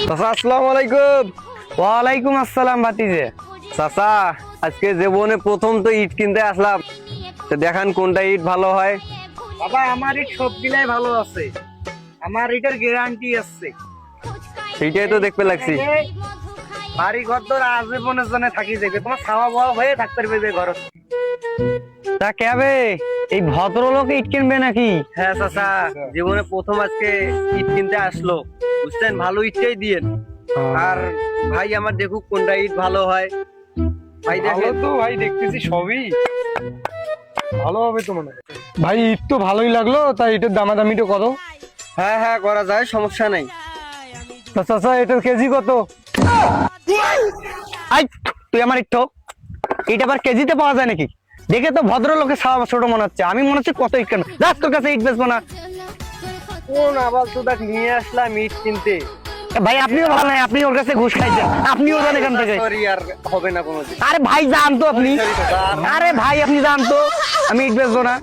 চাচা আসসালামু আলাইকুম। ওয়ালাইকুম আসসালাম ভাতিজে। চাচা আজকে জীবনে প্রথম তো ইট কিনতে আসলাম, তো দেখান কোনটা ইট ভালো হয়। বাবা আমার ইট সবগুলাই ভালো আছে, আমার ইটের গ্যারান্টি আছে। সেইটাই তো দেখতে লাগছি। বাড়ি ঘর তো আজীবনের জন্য থাকি যাবে, তোমার খাওয়া বাওয়া হয়ে থাকতে পারবে ঘর। তা কেবে এই ভদ্রলোক ইট কিনবে নাকি? হ্যাঁ চাচা, জীবনে প্রথম আজকে ইট কিনতে আসলো, বুঝছেন, ভালো ইটটাই দিয়েন। আর ভাই আমার দেখুক কোনটা ইট ভালো হয়। ভাই দেখেন তো ভাই, দেখতেছি সবই ভালো হবে তো মনে হয়। ভাই ইট তো ভালোই লাগলো, তাই এটার দামাদামিটা কত? হ্যাঁ হ্যাঁ করা যায়, সমস্যা নাই। তা চাচা এটার কেজি কত? আই তুই আমার ইট ঠোক, ইট আবার কেজিতে পাওয়া যায় নাকি? দেখে তো ভদ্রলোকের সাওয়া ছোট মনে হচ্ছে, আমি মনে হচ্ছে কত ইট কেন যাস, তোর কাছে ইট বেচবো না। কোন আবার তো দেখ নিয়ে আসলাম ইট কিনতে। ভাই আপনিও ভালো নাই, আপনি ওর কাছে ঘুষ খাইছেন, আপনিও যান এখান থেকে। সরি, আর হবে না কোনোদিন। আরে ভাই জান তো আপনি, Sorry, sorry, আরে ভাই আপনি জান তো আমি ইট বেচবো না।